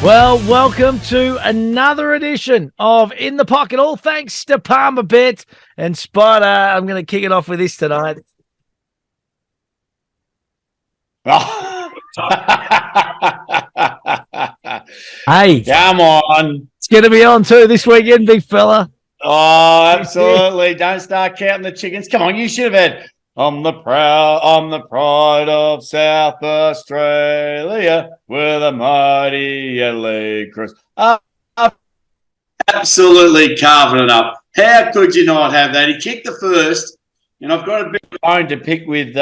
Well, welcome to another edition of In the Pocket. All thanks to Palmer Bet and Spider. I'm going to kick it off with this tonight. Hey, come on. It's going to be on too this weekend, big fella. Oh, absolutely. Don't start counting the chickens. Come on, you should have had I'm the pride of South Australia with a mighty Adelaide Cross. Absolutely carving it up. How could you not have that? He kicked the first, and I've got a bit of bone to pick with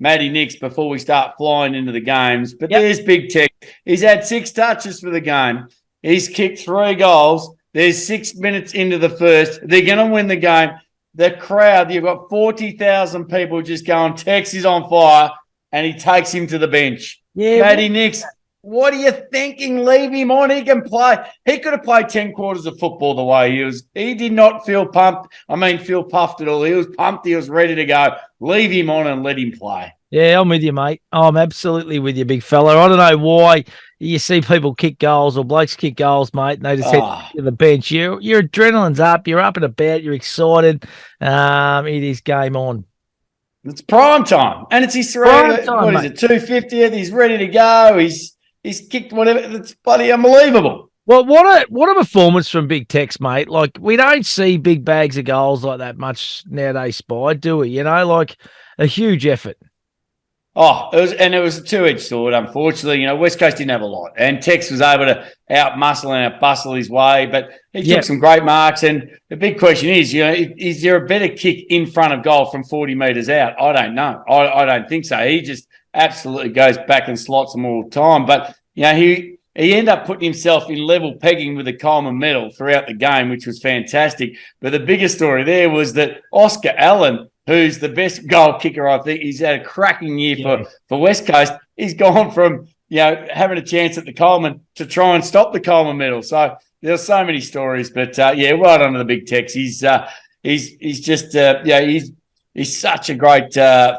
Matty Nix before we start flying into the games. But There's Big Tech. He's had 6 touches for the game. He's kicked 3 goals. There's 6 minutes into the first. They're going to win the game. The crowd, you've got 40,000 people just going, Tex is on fire, and he takes him to the bench. Yeah, Matty Nix, what are you thinking? Leave him on. He can play. He could have played 10 quarters of football the way he was. He did not feel pumped. Feel puffed at all. He was pumped. He was ready to go. Leave him on and let him play. Yeah, I'm with you, mate. I'm absolutely with you, big fella. I don't know why you see people kick goals or blokes kick goals, mate, and they just head to the bench. Your adrenaline's up. You're up and about. You're excited. It is game on. It's prime time. And it's his prime time, what mate. Is it, 250th? He's ready to go. He's kicked whatever. It's bloody unbelievable. Well, what a performance from Big Tex, mate. Like, we don't see big bags of goals like that much nowadays, Spy, do we? Like a huge effort. Oh, it was a two-edged sword, unfortunately. West Coast didn't have a lot. And Tex was able to out-muscle and out-bustle his way, but he took some great marks. And the big question is, is there a better kick in front of goal from 40 metres out? I don't know. I don't think so. He just absolutely goes back and slots them all the time. But, he ended up putting himself in level pegging with the Coleman medal throughout the game, which was fantastic. But the biggest story there was that Oscar Allen, who's the best goal kicker, I think. He's had a cracking year for West Coast. He's gone from, having a chance at the Coleman to try and stop the Coleman medal. So there's so many stories. But, well done to the Big Tex. He's just, he's such a great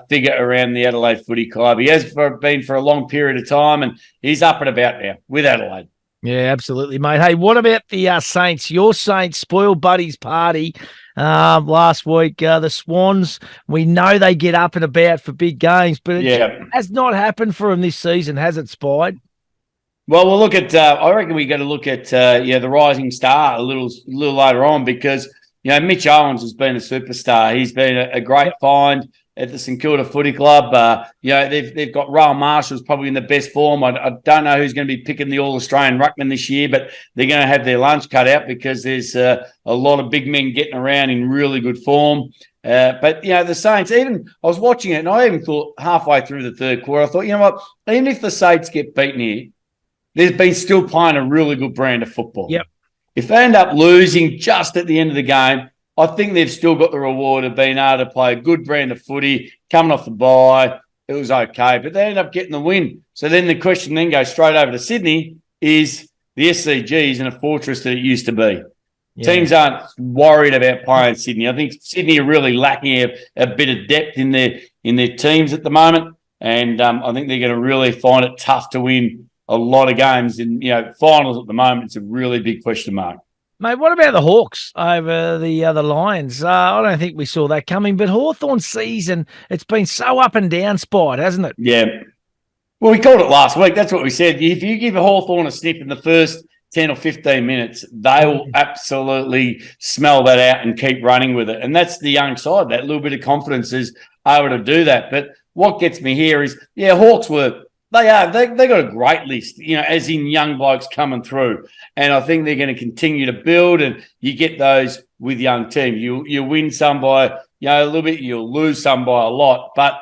figure around the Adelaide Footy Club. He has been for a long period of time, and he's up and about now with Adelaide. Yeah, absolutely, mate. Hey, what about the Saints? Your Saints spoiled buddies party last week. The Swans, we know they get up and about for big games, but it has not happened for them this season, has it, Spied? Well, we'll look at. I reckon we got to look at the rising star a little later on, because Mitch Owens has been a superstar. He's been a great find at the St Kilda Footy Club. They've got Raul Marshall's probably in the best form. I don't know who's going to be picking the All-Australian ruckman this year, but they're going to have their lunch cut out because there's a lot of big men getting around in really good form. But the Saints, even I was watching it and I even thought halfway through the third quarter, I thought, what, even if the Saints get beaten here, they've been still playing a really good brand of football. Yep. If they end up losing just at the end of the game, I think they've still got the reward of being able to play a good brand of footy, coming off the bye. It was okay, but they end up getting the win. So then the question then goes straight over to Sydney, is the SCGs in a fortress that it used to be? Yeah. Teams aren't worried about playing Sydney. I think Sydney are really lacking a bit of depth in their teams at the moment, and I think they're going to really find it tough to win a lot of games. In finals at the moment, it's a really big question mark. Mate, what about the Hawks over the Lions? I don't think we saw that coming, but Hawthorn's season, it's been so up and down, Spied, hasn't it? Yeah. Well, we called it last week. That's what we said. If you give a Hawthorn a sniff in the first 10 or 15 minutes, they will absolutely smell that out and keep running with it. And that's the young side. That little bit of confidence is able to do that. But what gets me here is, Hawks they got a great list, as in young blokes coming through. And I think they're going to continue to build, and you get those with young teams. You win some by, a little bit, you'll lose some by a lot. But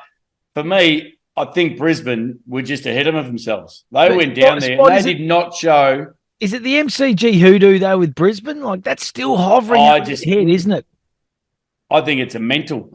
for me, I think Brisbane were just ahead of themselves. They went down there and they did not show. Is it the MCG hoodoo, though, with Brisbane? Like, that's still hovering over his head, isn't it? I think it's mental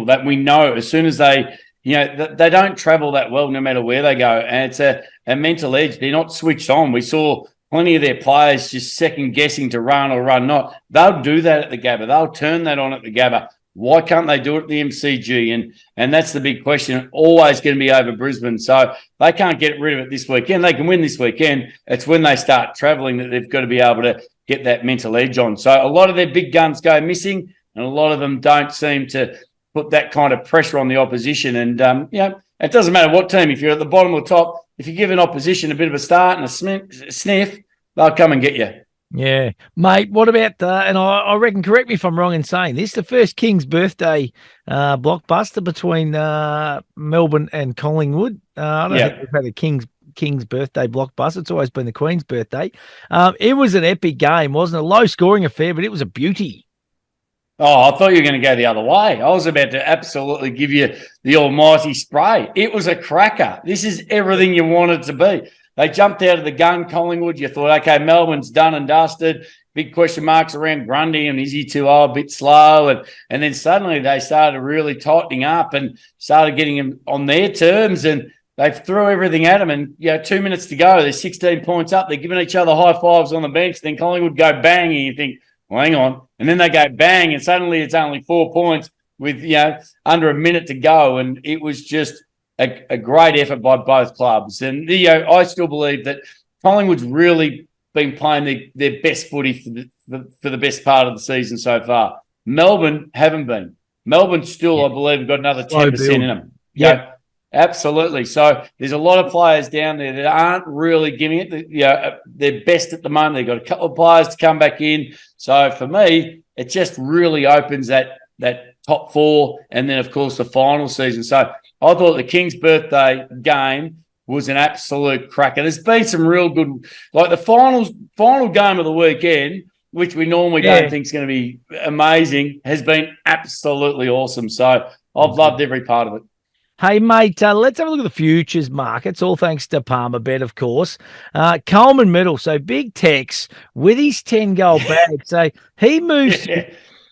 that we know as soon as they don't travel that well no matter where they go. And it's a mental edge. They're not switched on. We saw plenty of their players just second-guessing to run or run not. They'll do that at the GABBA. They'll turn that on at the GABBA. Why can't they do it at the MCG? And that's the big question. Always going to be over Brisbane. So they can't get rid of it this weekend. They can win this weekend. It's when they start travelling that they've got to be able to get that mental edge on. So a lot of their big guns go missing, and a lot of them don't seem to put that kind of pressure on the opposition. And, it doesn't matter what team. If you're at the bottom or top, if you give an opposition a bit of a start and a sniff, they'll come and get you. Yeah, mate, what about, and I reckon, correct me if I'm wrong in saying this, the first King's birthday blockbuster between Melbourne and Collingwood. I don't think we've had a King's birthday blockbuster. It's always been the Queen's birthday. It was an epic game, wasn't it? A low-scoring affair, but it was a beauty. Oh, I thought you were going to go the other way. I was about to absolutely give you the almighty spray. It was a cracker. This is everything you wanted to be. They jumped out of the gun, Collingwood. You thought, okay, Melbourne's done and dusted. Big question marks around Grundy, and is he too old, a bit slow? And then suddenly they started really tightening up and started getting him on their terms, and they threw everything at him. And 2 minutes to go, they're 16 points up. They're giving each other high fives on the bench. Then Collingwood go bang, and you think, well, hang on. And then they go bang, and suddenly it's only 4 points with under a minute to go, and it was just a great effort by both clubs. And I still believe that Collingwood's really been playing their best footy for the best part of the season so far. Melbourne haven't been. Melbourne still, I believe, have got another 10% in them. Yeah, absolutely. So there's a lot of players down there that aren't really giving it their best at the moment. They've got a couple of players to come back in. So for me, it just really opens that top four, and then, of course, the final season. So I thought the King's birthday game was an absolute cracker. There's been some real good, like the final game of the weekend, which we normally don't think is going to be amazing, has been absolutely awesome. So I've loved every part of it. Hey, mate, let's have a look at the futures markets, all thanks to Palmerbet, of course. Coleman Medal, so Big Tex with his 10-goal bag. So he moves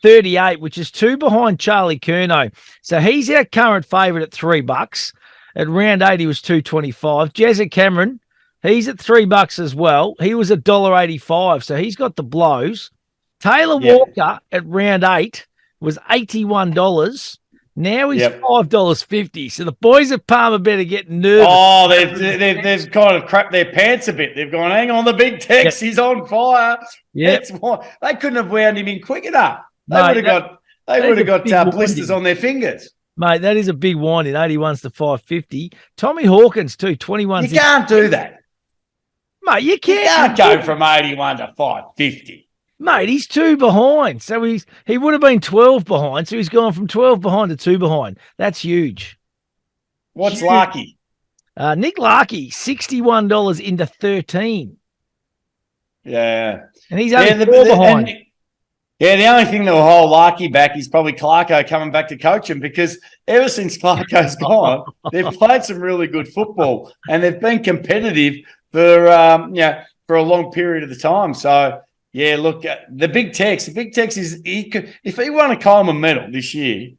38, which is 2 behind Charlie Curnow. So he's our current favourite at $3. At round 8, he was $2.25. Jezza Cameron, he's at $3 as well. He was $1.85, so he's got the blows. Taylor Walker at round 8 was $81. Now he's $5.50. So the boys at Palmerbet are getting nervous. Oh, they've kind of crapped their pants a bit. They've gone, hang on, the Big Tex, he's on fire. Yeah, they couldn't have wound him in quick enough. They would have got blisters on their fingers. Mate, that is a big winding, 81s to 550. Tommy Hawkins, too, 21s. You can't do that. Mate, you can't go from 81 to 550. Mate, he's 2 behind. So he would have been 12 behind. So he's gone from 12 behind to 2 behind. That's huge. What's Larky? Nick Larky, $61 into 13. Yeah. And he's only 4 behind. The only thing that will hold Larky back is probably Clarko coming back to coach him, because ever since Clarko's gone, they've played some really good football and they've been competitive for a long period of the time. So, yeah, look, the Big Tex is if he won a Coleman Medal this year,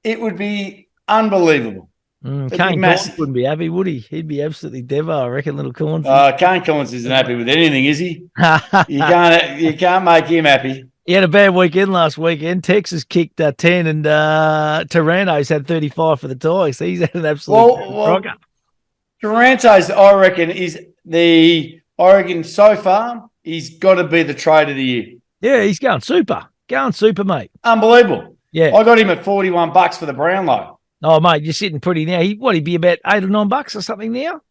it would be unbelievable. Kane Collins wouldn't be happy, would he? He'd be absolutely devo, I reckon, little Collins. Kane Collins isn't happy with anything, is he? You can't make him happy. He had a bad weekend last weekend. Texas kicked 10 and Taranto's had 35 for the Tigers. So he's had an absolute rocker. Taranto's, I reckon so far, he's got to be the trade of the year. Yeah, he's going super. Going super, mate. Unbelievable. Yeah. I got him at $41 for the Brownlow. Oh, mate, you're sitting pretty now. He'd be about $8 or $9 or something now?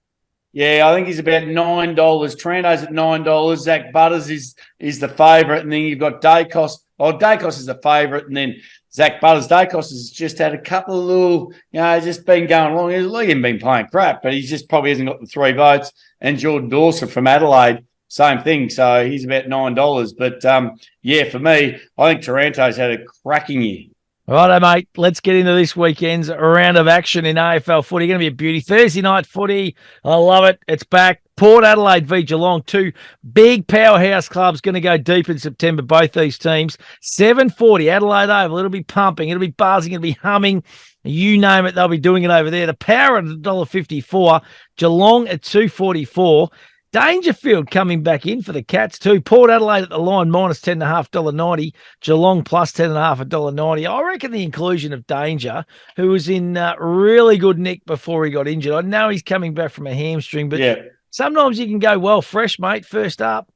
Yeah, I think he's about $9. Taranto's at $9. Zach Butters is the favourite. And then you've got Dacos. Oh, Dacos is the favourite. And then Zach Butters. Dacos has just had a couple of little, just been going along. He's been playing crap, but he just probably hasn't got the 3 votes. And Jordan Dawson from Adelaide, same thing. So he's about $9. But, for me, I think Taranto's had a cracking year. Righto, mate. Let's get into this weekend's round of action in AFL footy. Going to be a beauty. Thursday night footy. I love it. It's back. Port Adelaide v Geelong. 2 big powerhouse clubs going to go deep in September, both these teams. 7:40 Adelaide Oval. It'll be pumping. It'll be buzzing. It'll be humming. You name it, they'll be doing it over there. The Power at $1.54. Geelong at $2.44. Dangerfield coming back in for the Cats too. Port Adelaide at the line minus $10.50, Geelong plus $10.50. I reckon the inclusion of Danger, who was in really good nick before he got injured. I know he's coming back from a hamstring, but sometimes you can go well fresh, mate, first up.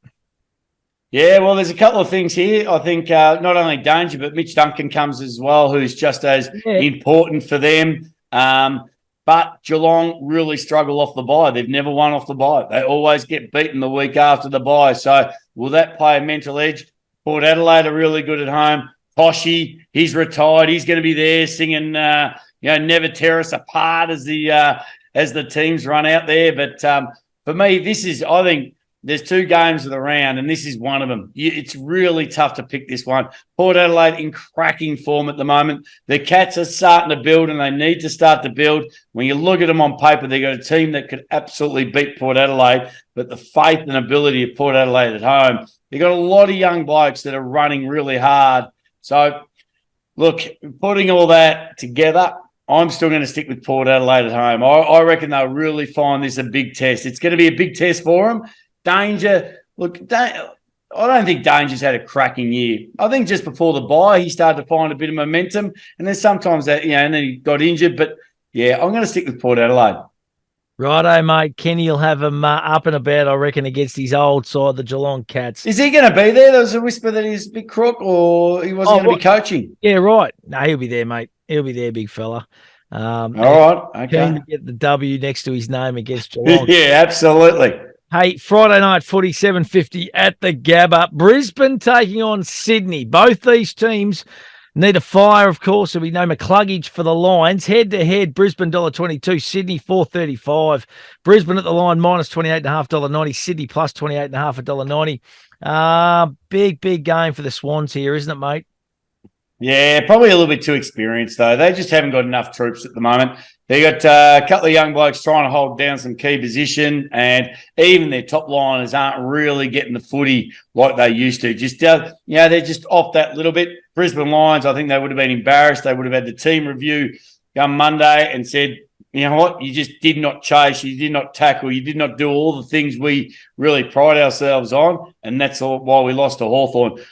Yeah, well, there's a couple of things here. I think not only Danger, but Mitch Duncan comes as well, who's just as important for them. But Geelong really struggle off the bye. They've never won off the bye. They always get beaten the week after the bye. So will that play a mental edge? Port Adelaide are really good at home. Poshy, he's retired. He's going to be there singing, "Never Tear Us Apart" as the teams run out there. But for me, I think there's 2 games of the round, and this is one of them. It's really tough to pick this one. Port Adelaide in cracking form at the moment. The Cats are starting to build, and they need to start to build. When you look at them on paper, they've got a team that could absolutely beat Port Adelaide, but the faith and ability of Port Adelaide at home, they've got a lot of young blokes that are running really hard. So, look, putting all that together, I'm still going to stick with Port Adelaide at home. I reckon they'll really find this a big test. It's going to be a big test for them. Danger, look, I don't think Danger's had a cracking year. I think just before the bye, he started to find a bit of momentum, and then sometimes that, and then he got injured. But yeah, I'm going to stick with Port Adelaide. Righto, mate. Kenny will have him up and about, I reckon, against his old side, the Geelong Cats. Is he going to be there? There was a whisper that he's a big crook, or he wasn't going to be coaching. Yeah, right. No, he'll be there, mate. He'll be there, big fella. All right, okay. Keen to get the W next to his name against Geelong. Yeah, absolutely. Hey, Friday night footy, 7:50 at the GABBA. Brisbane taking on Sydney. Both these teams need a fire, of course. There'll be no McCluggage for the Lions. Head-to-head, Brisbane $1.22, Sydney $4.35. Brisbane at the line minus $28.50, Sydney plus $28.50, $1.90. Big game for the Swans here, isn't it, mate? Yeah, probably a little bit too experienced, though. They just haven't got enough troops at the moment. They got a couple of young blokes trying to hold down some key position, and even their top liners aren't really getting the footy like they used to. Just, they're just off that little bit. Brisbane Lions, I think they would have been embarrassed. They would have had the team review come Monday and said, you know what, you just did not chase, you did not tackle, you did not do all the things we really pride ourselves on, and that's why we lost to Hawthorn.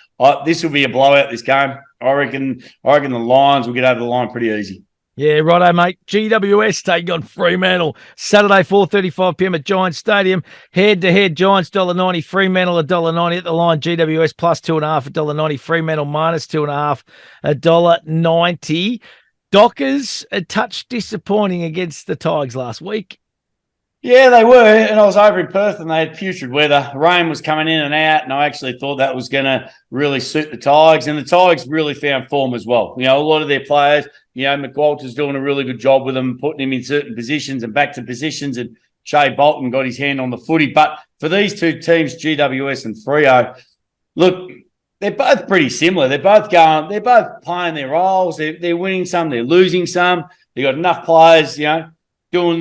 This will be a blowout, this game. I reckon the Lions will get over the line pretty easy. Yeah, righto, mate. GWS taking on Fremantle. Saturday, 4:35 p.m. at Giants Stadium. Head-to-head, Giants $1.90, Fremantle $1.90 at the line. GWS plus 2.5 $1.90, Fremantle minus 2.5 $1.90. Dockers a touch disappointing against the Tigers last week. Yeah, they were, and I was over in Perth and they had putrid weather. Rain was coming in and out, and I actually thought that was going to really suit the Tigers, and the Tigers really found form as well. A lot of their players, McWalter's doing a really good job with them, putting him in certain positions and back to positions, and Shea Bolton got his hand on the footy. But for these two teams, GWS and Freo, look, they're both pretty similar. They're both playing their roles. They're winning some, they're losing some. They've got enough players, doing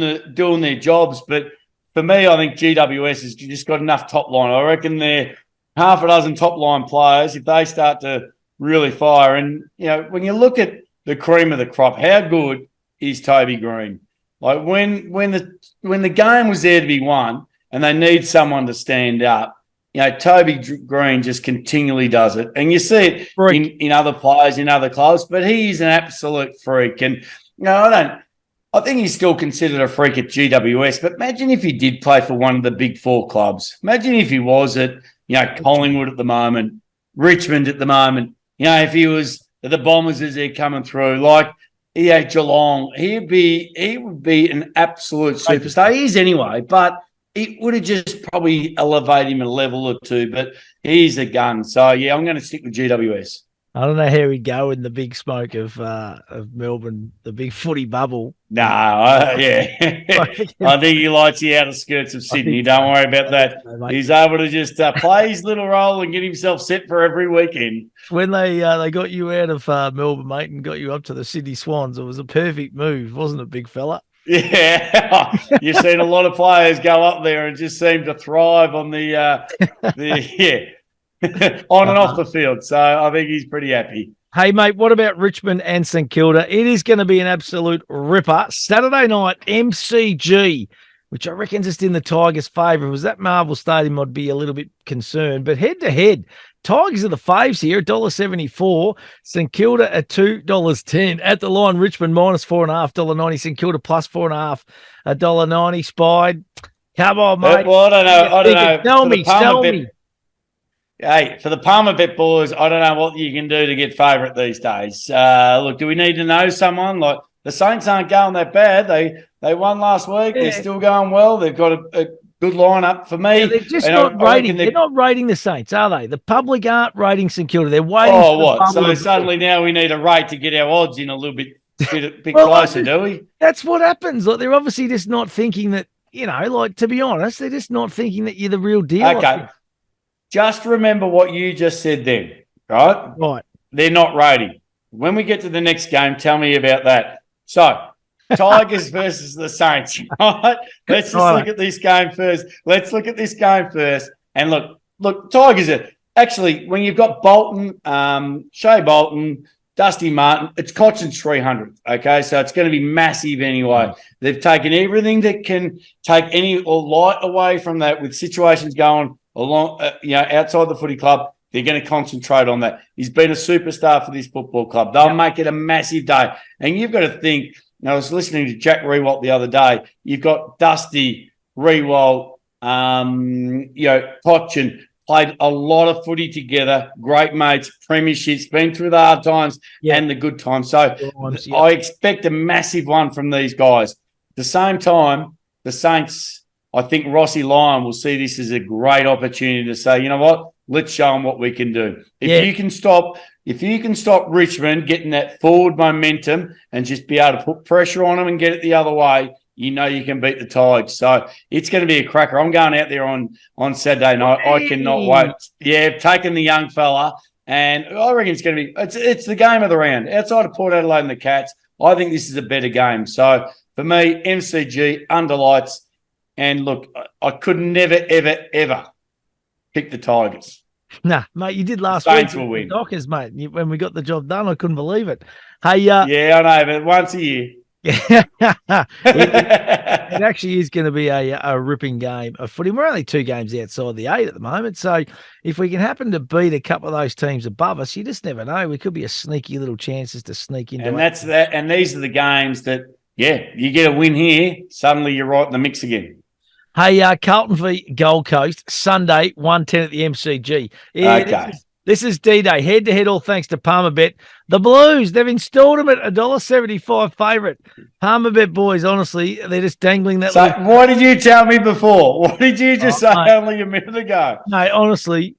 their jobs. But for me, I think GWS has just got enough top line. I reckon they're half a dozen top line players if they start to really fire. And, when you look at the cream of the crop, how good is Toby Green? Like when the game was there to be won and they need someone to stand up, Toby Green just continually does it. And you see it in other players, in other clubs, but he's an absolute freak. And, I think he's still considered a freak at GWS, but imagine if he did play for one of the big four clubs. Imagine if he was at, Collingwood at the moment, Richmond at the moment, if he was at the Bombers as they're coming through, like Geelong, he would be an absolute superstar. He is anyway, but it would have just probably elevated him a level or two, but he's a gun. So, I'm going to stick with GWS. I don't know how he'd go in the big smoke of Melbourne, the big footy bubble. No, I think he likes the outer skirts of Sydney. Don't worry about that. He's able to just play his little role and get himself set for every weekend. When they got you out of Melbourne, mate, and got you up to the Sydney Swans, it was a perfect move, wasn't it, big fella? Yeah, you've seen a lot of players go up there and just seem to thrive on on and off the field. So I think he's pretty happy. Hey, mate, what about Richmond and St Kilda? It is going to be an absolute ripper. Saturday night, MCG. which I reckon just in the Tigers' favour. If it was at Marvel Stadium, I'd be a little bit concerned. But head-to-head, Tigers are the faves here, $1.74. St Kilda at $2.10. At the line, Richmond -4.5, $1.90. St Kilda +4.5, $1.90. Spied. Come on, mate. Well, I don't know. Tell me. Hey, for the Palmer bet boys, I don't know what you can do to get favourite these days. Look, do we need to know someone? Like, the Saints aren't going that bad. They won last week. Yeah. They're still going well. They've got a good lineup for me. Yeah, they're just not rating. They're not rating the Saints, are they? The public aren't rating St Kilda. They're waiting. Oh, what? So suddenly now we need a rate to get our odds in a little bit well, closer, do we? That's what happens. Like, they're obviously just not thinking that, like, to be honest, they're just not thinking that you're the real deal. Okay. Just remember what you just said then, right? Right. They're not rating. When we get to the next game, tell me about that. So, Tigers versus the Saints, right? Let's just look at this game first. And look, Tigers are actually, when you've got Bolton, Shea Bolton, Dusty Martin, it's Cotchin's 300, okay? So it's going to be massive anyway. They've taken everything that can take any or light away from that with situations going along, outside the footy club. They're going to concentrate on that. He's been a superstar for this football club. They'll make it a massive day. And you've got to think, I was listening to Jack Rewalt the other day. You've got Dusty, Rewalt, Cotchin, played a lot of footy together, great mates, premierships, been through the hard times and the good times. So I expect a massive one from these guys. At the same time, the Saints, I think Rossi Lyon will see this as a great opportunity to say, you know what, let's show them what we can do. If you can stop Richmond getting that forward momentum and just be able to put pressure on them and get it the other way, you can beat the Tigers. So it's going to be a cracker. I'm going out there on Saturday night. I cannot wait. Yeah, taking the young fella, and I reckon it's going to be it's the game of the round. Outside of Port Adelaide and the Cats, I think this is a better game. So for me, MCG, under lights, and look, I could never, ever, ever pick the Tigers. Nah, mate, you did last week. Will win. Dockers, mate. When we got the job done, I couldn't believe it. Hey, yeah, I know, but once a year. it actually is going to be a ripping game of footy. We're only 2 games outside the 8 at the moment, so if we can happen to beat a couple of those teams above us, you just never know. We could be a sneaky little chances to sneak into. And that's that. And these are the games that, you get a win here, suddenly you're right in the mix again. Hey, Carlton v Gold Coast, Sunday, 1:10 at the MCG. Yeah, okay. This is D-Day, head-to-head, all thanks to Palmerbet. The Blues, they've installed them at $1.75 favourite. Palmerbet boys, honestly, they're just dangling that. So what did you tell me before? What did you just say only a minute ago? No, honestly,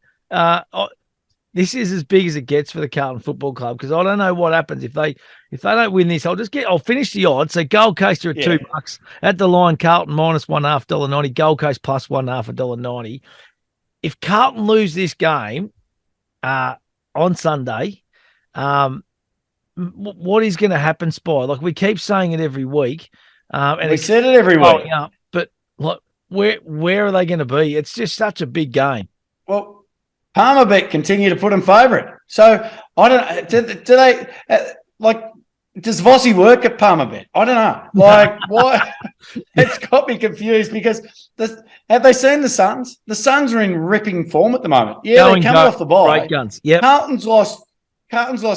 this is as big as it gets for the Carlton Football Club, because I don't know what happens if they don't win this. I'll finish the odds. So Gold Coast are at $2 at the line. Carlton -1.5, $1.90. Gold Coast +1.5, $1.90. If Carlton lose this game on Sunday, what is going to happen, Spy? Like, we keep saying it every week, and we said it every week. Up, but like, where are they going to be? It's just such a big game. Well, Palmerbet continue to put them favourite. So I don't. Do they Does Vossi work at Palmerbet? I don't know. Like, why? It's got me confused because have they seen the Suns? The Suns are in ripping form at the moment. Yeah, they're coming off the bye. Great guns. Yeah. Carlton's lost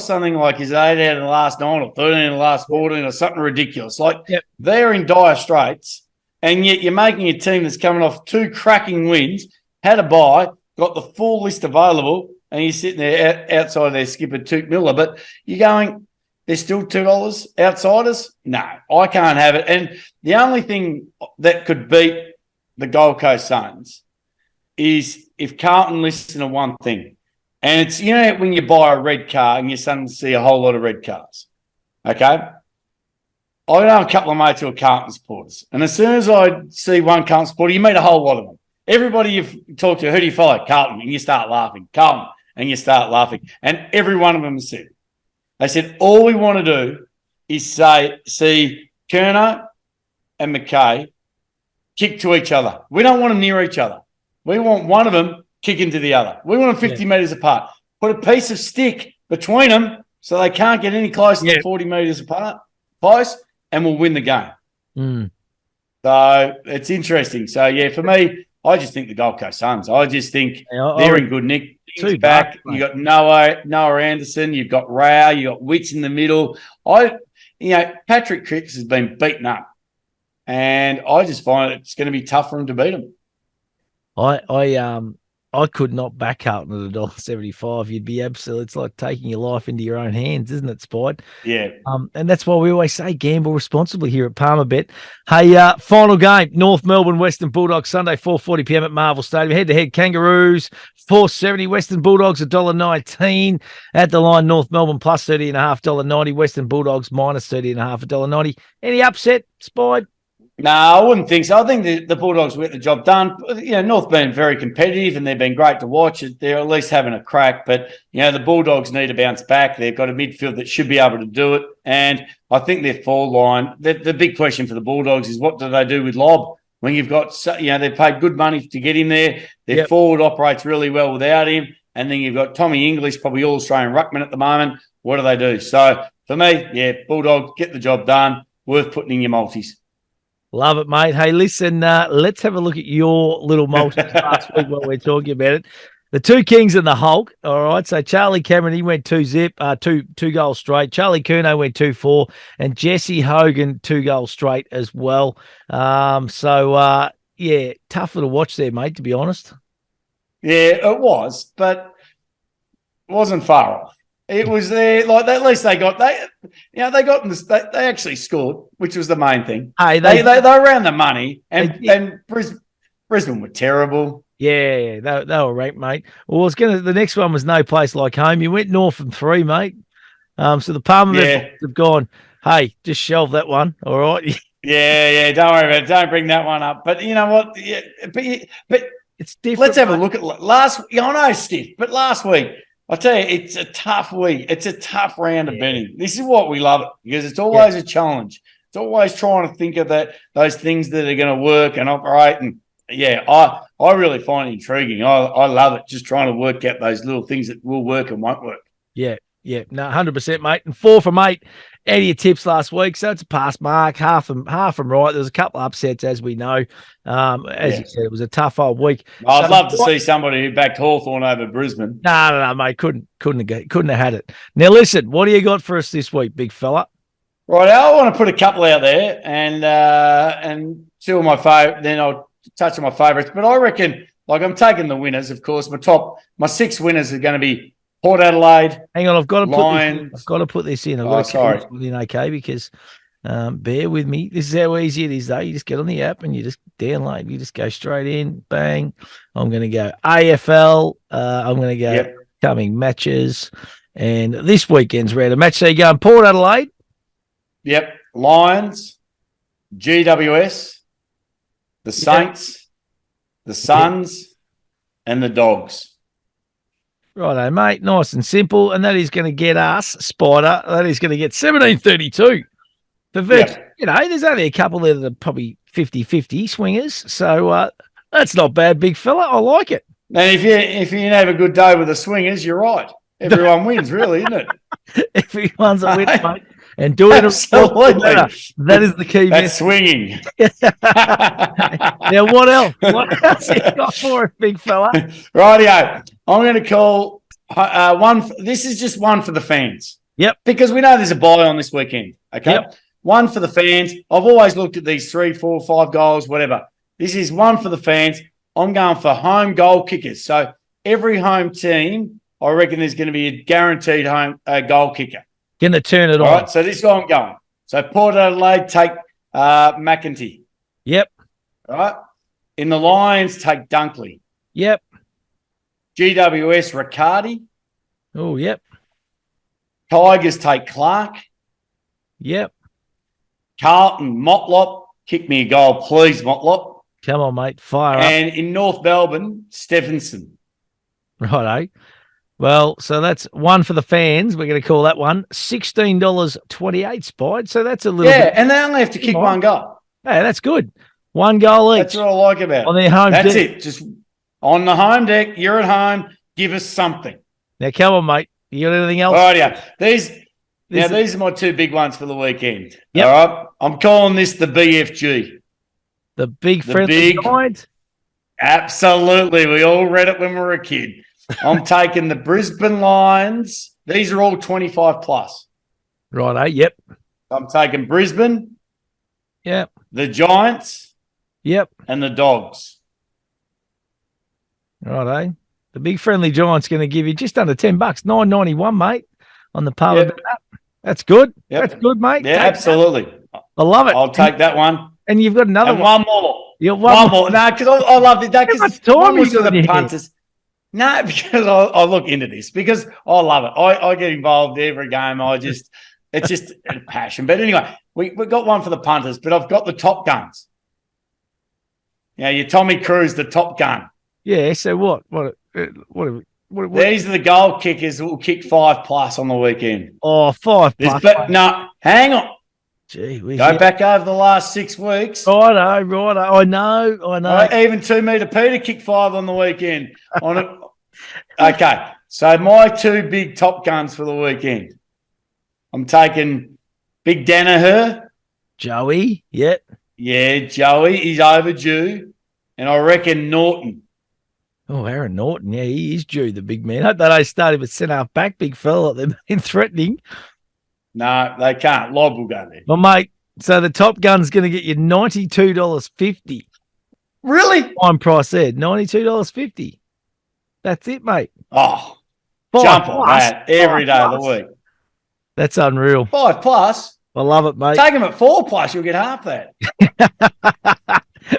something like his 8 out of the last 9 or 13 in the last 14 or something ridiculous. Like, they're in dire straits, and yet you're making a team that's coming off 2 cracking wins, had a bye, got the full list available, and you're sitting there outside their skipper, Tuke Miller. But you're going, there's still $2 outsiders? No, I can't have it. And the only thing that could beat the Gold Coast Suns is if Carlton listen to one thing. And it's, when you buy a red car and you suddenly see a whole lot of red cars. Okay? I know a couple of mates who are Carlton supporters. And as soon as I see one Carlton supporter, you meet a whole lot of them. Everybody you've talked to, who do you follow? Carlton. And you start laughing. Carlton. And you start laughing. And every one of them said, they said, all we want to do is see Kerno and McKay kick to each other. We don't want them near each other. We want one of them kicking to the other. We want them 50 metres apart. Put a piece of stick between them so they can't get any closer than 40 metres apart, close, and we'll win the game. So So it's interesting. So, yeah, for me, I just think the Gold Coast Suns. I just think they're in good nick. He's back. You got Noah Anderson. You've got Rao. You got Witts in the middle. Patrick Cripps has been beaten up, and I just find it's going to be tough for him to beat him. I could not back Carlton at $1.75. You'd be absolutely. It's like taking your life into your own hands, isn't it, Spide? Yeah. And that's why we always say gamble responsibly here at Palmerbet. Hey, final game: North Melbourne Western Bulldogs Sunday 4:40 p.m. at Marvel Stadium. Head-to-head Kangaroos $4.70. Western Bulldogs $1.19 at the line. North Melbourne plus $30.5 $1.90. Western Bulldogs minus $30.5 $1.90. Any upset, Spide? No, I wouldn't think so. I think the Bulldogs will get the job done. North been very competitive and they've been great to watch. They're at least having a crack. But, the Bulldogs need to bounce back. They've got a midfield that should be able to do it. And I think their forward line, the big question for the Bulldogs is what do they do with Lobb? When you've got, they've paid good money to get him there. Their forward operates really well without him. And then you've got Tommy English, probably All-Australian ruckman at the moment. What do they do? So, for me, Bulldogs, get the job done. Worth putting in your multis. Love it, mate. Hey, listen, let's have a look at your little multi last week while we're talking about it. The two Kings and the Hulk. All right. So Charlie Cameron, he went 2 goals straight. Charlie Curnow went 2-4, and Jesse Hogan 2 goals straight as well. Tough little watch there, mate, to be honest. Yeah, it was, but it wasn't far off. It was there, like at least they actually scored, which was the main thing. Hey, they were around the money, and Brisbane were terrible. Yeah, they were ranked, mate. Well, the next one was no place like home. You went north from 3, mate. So the Palmer have gone, hey, just shelve that one, all right? Yeah, don't worry about it. Don't bring that one up. But you know what? Yeah, but it's different. Let's have a look at last. I know, Steve, but last week. I tell you, it's a tough week. It's a tough round of betting. This is what we love it because it's always a challenge. It's always trying to think of those things that are going to work and operate. And I really find it intriguing. I love it, just trying to work out those little things that will work and won't work. Yeah, 100%, mate. And 4 from 8 out of your tips last week, so it's a pass mark, half from right. There's a couple of upsets, as we know. As you said, it was a tough old week. I'd love to see somebody who backed Hawthorn over Brisbane. No, mate, couldn't have had it. Now, listen, what do you got for us this week, big fella? Right, I want to put a couple out there and 2 of my favourite. Then I'll touch on my favourites. But I reckon, I'm taking the winners, of course. My 6 winners are going to be Port Adelaide. Hang on, I've got to put this in. Sorry. Okay, because bear with me. This is how easy it is, though. You just get on the app and you just download. You just go straight in. Bang. I'm going to go AFL. I'm going to go coming matches. And this weekend's random match. So you're going Port Adelaide. Yep. Lions, GWS, the Saints, the Suns, and the Dogs. Righto, mate. Nice and simple. And that is going to get us, Spider, that is going to get 1732. There's only a couple there that are probably 50-50 swingers. So that's not bad, big fella. I like it. And if you have a good day with the swingers, you're right. Everyone wins, really, isn't it? Everyone's a winner, mate. And doing it that is the key. That's swinging. Now, what else? What else you got for it, big fella? Rightio. I'm going to call one. This is just one for the fans. Yep. Because we know there's a bye on this weekend. Okay. Yep. One for the fans. I've always looked at these 3, 4, 5 goals, whatever. This is one for the fans. I'm going for home goal kickers. So every home team, I reckon there's going to be a guaranteed home goal kicker. Going to turn it on. All right, so this is where I'm going. So Port Adelaide, take McEntee. Yep. All right. In the Lions, take Dunkley. Yep. GWS, Riccardi. Oh, yep. Tigers, take Clark. Yep. Carlton, Motlop. Kick me a goal, please, Motlop. Come on, mate. Fire up. And in North Melbourne, Stephenson. Righto. Well, so that's one for the fans. We're going to call that one $16.28, Spide. So that's a little bit. And they only have to kick one goal. Hey, that's good. 1 goal each. That's what I like about it. On their home deck. That's it. Just on the home deck, you're at home, give us something. Now, come on, mate. You got anything else? All right, yeah. These are my 2 big ones for the weekend. Yep. All right. I'm calling this the BFG. The big friendly giant. Absolutely. We all read it when we were a kid. I'm taking the Brisbane Lions. These are all 25 plus. Righto, yep. I'm taking Brisbane. Yep. The Giants. Yep. And the Dogs. Righto. The big friendly giant's going to give you just under $10, $9.91, mate, on the power. Yep. That's good. Yep. That's good, mate. Yeah, take absolutely. That. I love it. I'll take that one. And you've got another one more. One more. No, because I love it. How much time you got the punters. No, because I look into this because I love it. I get involved every game. It's just a passion. But anyway, we got one for the punters, but I've got the Top Guns. Yeah, your Tommy Cruise, the Top Gun. Yeah. So what? These are the goal kickers that will kick 5+ on the weekend. Oh, 5+. But no, hang on. Gee, go back over the last 6 weeks. Righto. I know. Right, even 2 metre Peter kicked 5 on the weekend. Okay, so my 2 big Top Guns for the weekend. I'm taking Big Danaher. Joey, yep. Yeah, Joey. He's overdue. And I reckon Norton. Oh, Aaron Norton. Yeah, he is due, the big man. I hope they don't start him at centre-half back, big fella. They've been threatening. No, they can't. Lob will go there. Well, mate, so the Top Gun's going to get you $92.50. Really? Prime price there, $92.50. That's it, mate. Oh, jump on that every day of the week. That's unreal. 5+. I love it, mate. Take him at 4+, you'll get half that.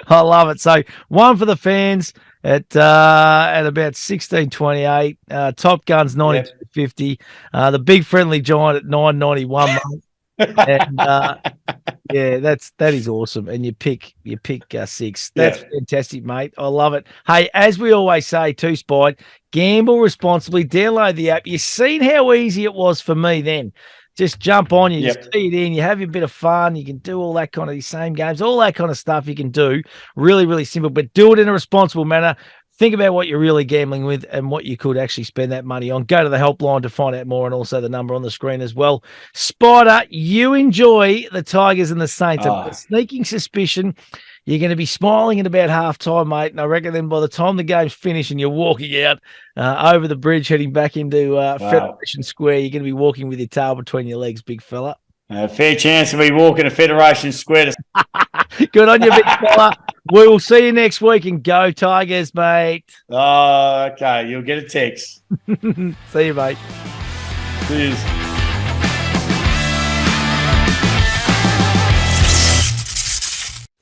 I love it. So one for the fans at about 16.28. Top Guns 92.50. The big friendly giant at 9.91. And yeah, that is awesome. And you pick 6. That's fantastic, mate. I love it. Hey, as we always say too, Spide, gamble responsibly. Download the app. You've seen how easy it was for me then. Just jump on, you just see it in, you have a bit of fun, you can do all that kind of these same games, all that kind of stuff you can do. Really, really simple, but do it in a responsible manner. Think about what you're really gambling with and what you could actually spend that money on. Go to the helpline to find out more, and also the number on the screen as well. Spider, you enjoy the Tigers and the Saints. I've got a sneaking suspicion you're going to be smiling at about halftime, mate. And I reckon then by the time the game's finished and you're walking out over the bridge, heading back into Federation Square, you're going to be walking with your tail between your legs, big fella. Fair chance to be walking to Federation Square. Good on you, big fella. We will see you next week, and go Tigers, mate. Oh, okay. You'll get a text. See you, mate. Cheers.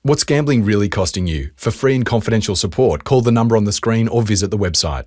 What's gambling really costing you? For free and confidential support, call the number on the screen or visit the website.